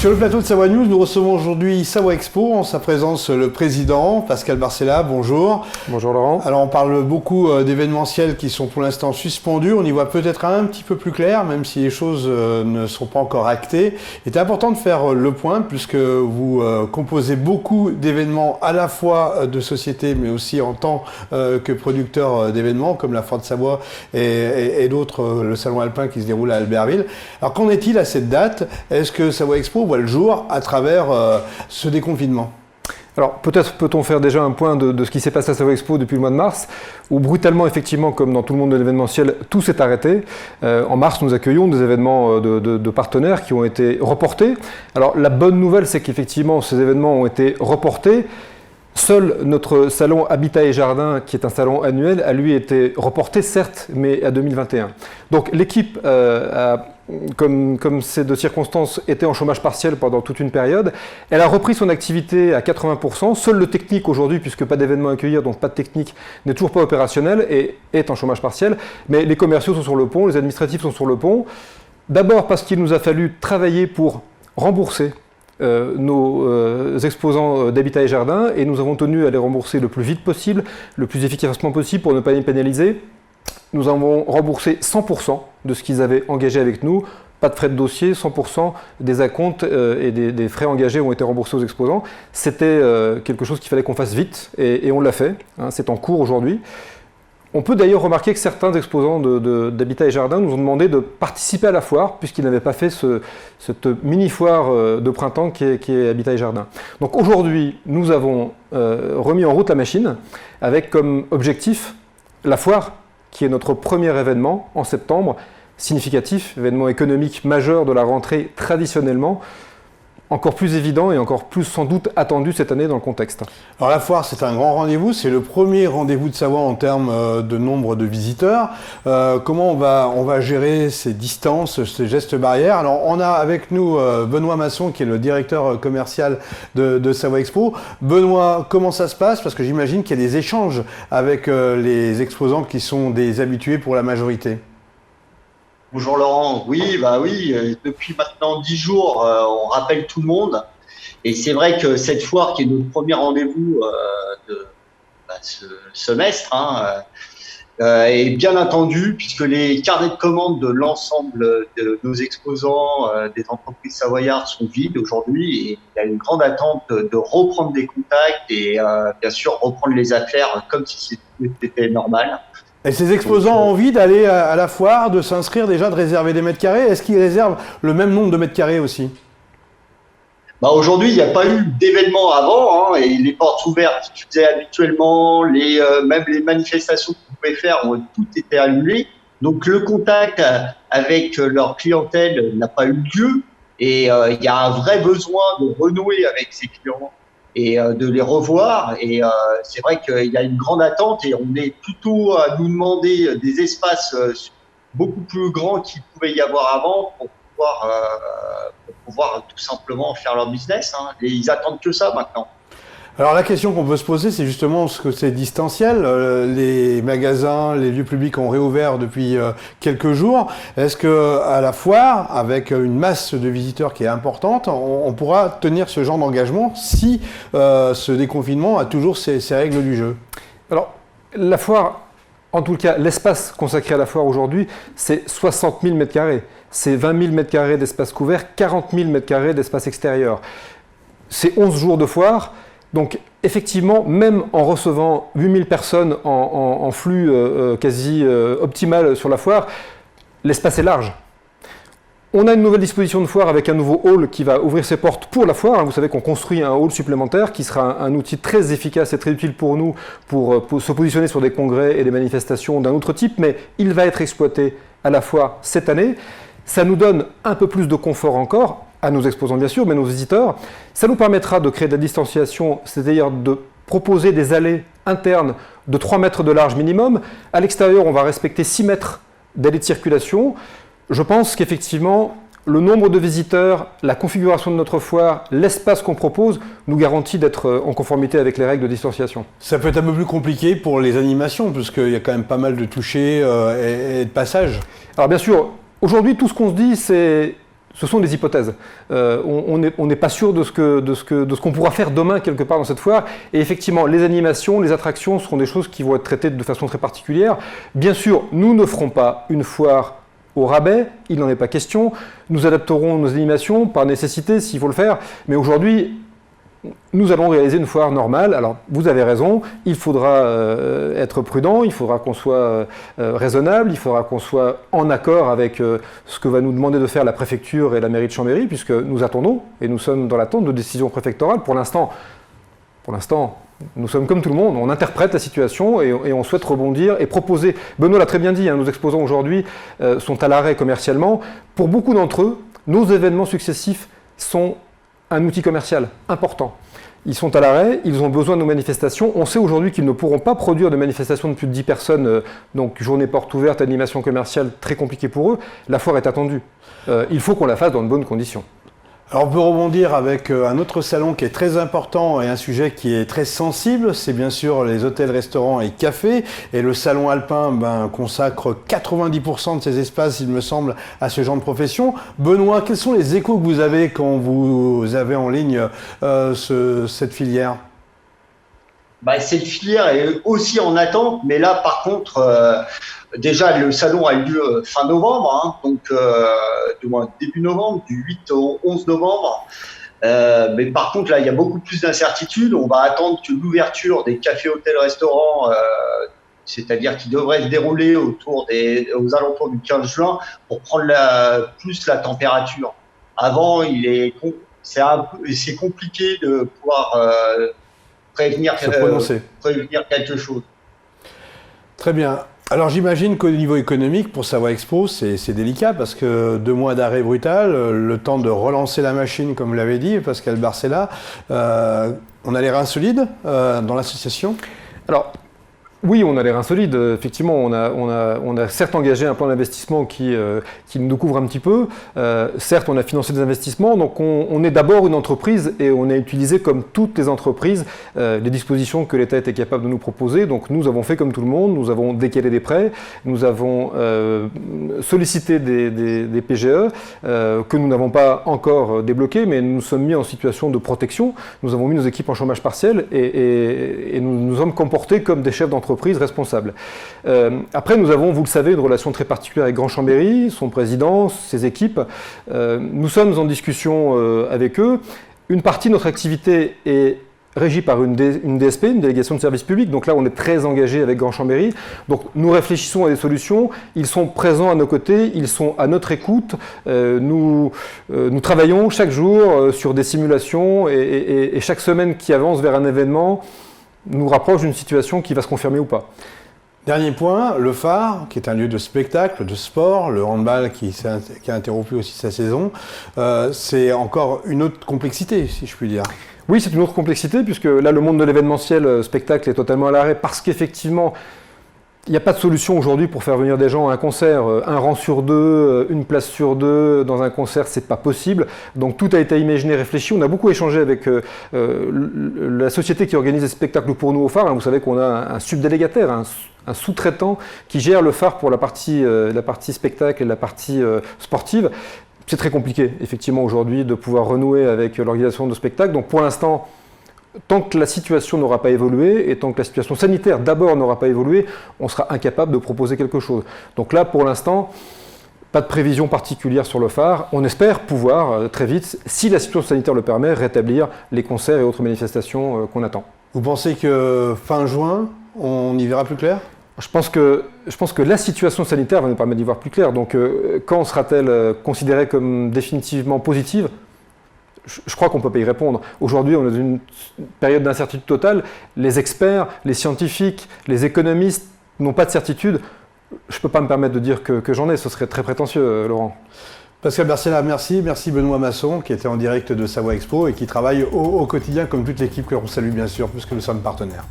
Sur le plateau de Savoie News, nous recevons aujourd'hui Savoie Expo, en sa présence le président Pascal Barcella. Bonjour. Bonjour Laurent. Alors on parle beaucoup d'événementiels qui sont pour l'instant suspendus. On y voit peut-être un petit peu plus clair, même si les choses ne sont pas encore actées. Il est important de faire le point puisque vous composez beaucoup d'événements à la fois de sociétés mais aussi en tant que producteur d'événements comme la Foire de Savoie et d'autres, le Salon Alpin qui se déroule à Albertville. Alors qu'en est-il à cette date? Est-ce que Savoie Expo voit le jour à travers ce déconfinement? Alors peut-être peut-on faire déjà un point de ce qui s'est passé à Savoie Expo depuis le mois de mars, où brutalement, effectivement, comme dans tout le monde de l'événementiel, tout s'est arrêté. En mars, nous accueillons des événements de partenaires qui ont été reportés. Alors la bonne nouvelle, c'est qu'effectivement, ces événements ont été reportés. Seul notre salon Habitat et Jardin, qui est un salon annuel, a lui été reporté, certes, mais à 2021. Donc l'équipe comme ces deux circonstances étaient en chômage partiel pendant toute une période, elle a repris son activité à 80%. Seul le technique aujourd'hui, puisque pas d'événement à accueillir, donc pas de technique, n'est toujours pas opérationnel et est en chômage partiel. Mais les commerciaux sont sur le pont, les administratifs sont sur le pont. D'abord parce qu'il nous a fallu travailler pour rembourser nos exposants d'Habitat et Jardin, et nous avons tenu à les rembourser le plus vite possible, le plus efficacement possible pour ne pas les pénaliser. Nous avons remboursé 100% de ce qu'ils avaient engagé avec nous, pas de frais de dossier, 100% des acomptes et des frais engagés ont été remboursés aux exposants. C'était quelque chose qu'il fallait qu'on fasse vite et on l'a fait, hein, c'est en cours aujourd'hui. On peut d'ailleurs remarquer que certains exposants d'Habitat et Jardin nous ont demandé de participer à la foire, puisqu'ils n'avaient pas fait cette mini-foire de printemps qui est Habitat et Jardin. Donc aujourd'hui, nous avons remis en route la machine, avec comme objectif la foire, qui est notre premier événement en septembre, significatif, événement économique majeur de la rentrée traditionnellement, encore plus évident et encore plus sans doute attendu cette année dans le contexte. Alors la foire, c'est un grand rendez-vous, c'est le premier rendez-vous de Savoie en termes de nombre de visiteurs. Comment on va gérer ces distances, ces gestes barrières? Alors on a avec nous Benoît Masson qui est le directeur commercial de Savoie Expo. Benoît, comment ça se passe? Parce que j'imagine qu'il y a des échanges avec les exposants qui sont des habitués pour la majorité. Bonjour Laurent, oui, depuis maintenant 10 jours, on rappelle tout le monde. Et c'est vrai que cette foire qui est notre premier rendez-vous de ce semestre est bien attendue puisque les carnets de commandes de l'ensemble de nos exposants des entreprises savoyardes sont vides aujourd'hui et il y a une grande attente de reprendre des contacts et bien sûr reprendre les affaires comme si c'était normal. Et ces exposants ont envie d'aller à la foire, de s'inscrire déjà, de réserver des mètres carrés. Est-ce qu'ils réservent le même nombre de mètres carrés aussi? Aujourd'hui, il n'y a pas eu d'événement avant et les portes ouvertes qui faisaient habituellement, même les manifestations qu'on pouvait faire ont tout été annulées. Donc le contact avec leur clientèle n'a pas eu lieu et il y a un vrai besoin de renouer avec ces clients et de les revoir. Et c'est vrai qu'il y a une grande attente et on est plutôt à nous demander des espaces beaucoup plus grands qu'il pouvait y avoir avant pour pouvoir tout simplement faire leur business. Et ils attendent que ça maintenant. Alors la question qu'on peut se poser, c'est justement ce que c'est distanciel. Les magasins, les lieux publics ont réouvert depuis quelques jours. Est-ce que à la foire, avec une masse de visiteurs qui est importante, on pourra tenir ce genre d'engagement si ce déconfinement a toujours ses règles du jeu? Alors la foire, en tout cas l'espace consacré à la foire aujourd'hui, c'est 60 000 m². C'est 20 000 m² d'espace couvert, 40 000 m² d'espace extérieur. C'est 11 jours de foire. Donc effectivement, même en recevant 8000 personnes en flux quasi optimal sur la foire, l'espace est large. On a une nouvelle disposition de foire avec un nouveau hall qui va ouvrir ses portes pour la foire. Vous savez qu'on construit un hall supplémentaire qui sera un outil très efficace et très utile pour nous pour se positionner sur des congrès et des manifestations d'un autre type, mais il va être exploité à la fois cette année. Ça nous donne un peu plus de confort encore, à nos exposants bien sûr, mais nos visiteurs. Ça nous permettra de créer de la distanciation, c'est-à-dire de proposer des allées internes de 3 mètres de large minimum. À l'extérieur, on va respecter 6 mètres d'allées de circulation. Je pense qu'effectivement, le nombre de visiteurs, la configuration de notre foire, l'espace qu'on propose nous garantit d'être en conformité avec les règles de distanciation. Ça peut être un peu plus compliqué pour les animations, puisqu'il y a quand même pas mal de touchés et de passages. Alors bien sûr, aujourd'hui, tout ce qu'on se dit, c'est ce sont des hypothèses. On n'est pas sûr de ce qu'on pourra faire demain quelque part dans cette foire. Et effectivement, les animations, les attractions seront des choses qui vont être traitées de façon très particulière. Bien sûr, nous ne ferons pas une foire au rabais, il n'en est pas question. Nous adapterons nos animations par nécessité s'il faut le faire. Mais aujourd'hui, nous allons réaliser une foire normale. Alors, vous avez raison, il faudra être prudent, il faudra qu'on soit raisonnable, il faudra qu'on soit en accord avec ce que va nous demander de faire la préfecture et la mairie de Chambéry, puisque nous attendons, et nous sommes dans l'attente de décisions préfectorales. Pour l'instant, nous sommes comme tout le monde, on interprète la situation et on souhaite rebondir et proposer. Benoît l'a très bien dit, nos exposants aujourd'hui sont à l'arrêt commercialement. Pour beaucoup d'entre eux, nos événements successifs sont un outil commercial important. Ils sont à l'arrêt, ils ont besoin de nos manifestations. On sait aujourd'hui qu'ils ne pourront pas produire de manifestations de plus de 10 personnes, donc journée porte ouverte, animation commerciale, très compliqué pour eux. La foire est attendue. Il faut qu'on la fasse dans de bonnes conditions. Alors on peut rebondir avec un autre salon qui est très important et un sujet qui est très sensible, c'est bien sûr les hôtels, restaurants et cafés. Et le salon alpin consacre 90% de ses espaces, il me semble, à ce genre de profession. Benoît, quels sont les échos que vous avez quand vous avez en ligne cette filière ? Cette filière est aussi en attente, mais là par contre, déjà le salon a eu lieu fin novembre, du moins début novembre, du 8 au 11 novembre. Mais par contre là il y a beaucoup plus d'incertitudes. On va attendre que l'ouverture des cafés, hôtels, restaurants, c'est-à-dire qui devrait se dérouler aux alentours du 15 juin pour prendre plus la température. Avant c'est compliqué de pouvoir prévenir quelque chose. Très bien. Alors j'imagine qu'au niveau économique, pour Savoie Expo, c'est délicat parce que 2 mois d'arrêt brutal, le temps de relancer la machine, comme vous l'avez dit, Pascal Barcella, on a les reins solides dans l'association ? Alors, oui, on a les reins solides. Effectivement, on a certes engagé un plan d'investissement qui nous couvre un petit peu. Certes, on a financé des investissements. Donc, on est d'abord une entreprise et on a utilisé, comme toutes les entreprises, les dispositions que l'État était capable de nous proposer. Donc, nous avons fait comme tout le monde. Nous avons décalé des prêts. Nous avons sollicité des PGE que nous n'avons pas encore débloqués, mais nous nous sommes mis en situation de protection. Nous avons mis nos équipes en chômage partiel et nous nous sommes comportés comme des chefs d'entreprise responsables. Après, nous avons, vous le savez, une relation très particulière avec Grand Chambéry, son président, ses équipes. Nous sommes en discussion avec eux. Une partie de notre activité est régie par une DSP, une délégation de service public. Donc là, on est très engagé avec Grand Chambéry. Donc nous réfléchissons à des solutions. Ils sont présents à nos côtés, ils sont à notre écoute. Nous travaillons chaque jour sur des simulations et chaque semaine qui avance vers un événement nous rapproche d'une situation qui va se confirmer ou pas. Dernier point, le phare, qui est un lieu de spectacle, de sport, le handball qui a interrompu aussi sa saison, c'est encore une autre complexité, si je puis dire. Oui, c'est une autre complexité, puisque là, le monde de l'événementiel spectacle est totalement à l'arrêt, parce qu'effectivement, il n'y a pas de solution aujourd'hui pour faire venir des gens à un concert. Un rang sur 2, une place sur 2 dans un concert, c'est pas possible. Donc tout a été imaginé, réfléchi. On a beaucoup échangé avec la société qui organise les spectacles pour nous au phare. Vous savez qu'on a un subdélégataire, un sous-traitant qui gère le phare pour la partie spectacle et la partie sportive. C'est très compliqué, effectivement, aujourd'hui, de pouvoir renouer avec l'organisation de spectacles. Donc pour l'instant, tant que la situation n'aura pas évolué et tant que la situation sanitaire d'abord n'aura pas évolué, on sera incapable de proposer quelque chose. Donc là, pour l'instant, pas de prévision particulière sur le phare. On espère pouvoir très vite, si la situation sanitaire le permet, rétablir les concerts et autres manifestations qu'on attend. Vous pensez que fin juin, on y verra plus clair ? Je pense que la situation sanitaire va nous permettre d'y voir plus clair. Donc quand sera-t-elle considérée comme définitivement positive ? Je crois qu'on ne peut pas y répondre. Aujourd'hui, on est dans une période d'incertitude totale. Les experts, les scientifiques, les économistes n'ont pas de certitude. Je ne peux pas me permettre de dire que j'en ai. Ce serait très prétentieux, Laurent. Pascal Barcella, merci. Merci Benoît Masson, qui était en direct de Savoie Expo et qui travaille au quotidien, comme toute l'équipe que l'on salue bien sûr, puisque nous sommes partenaires.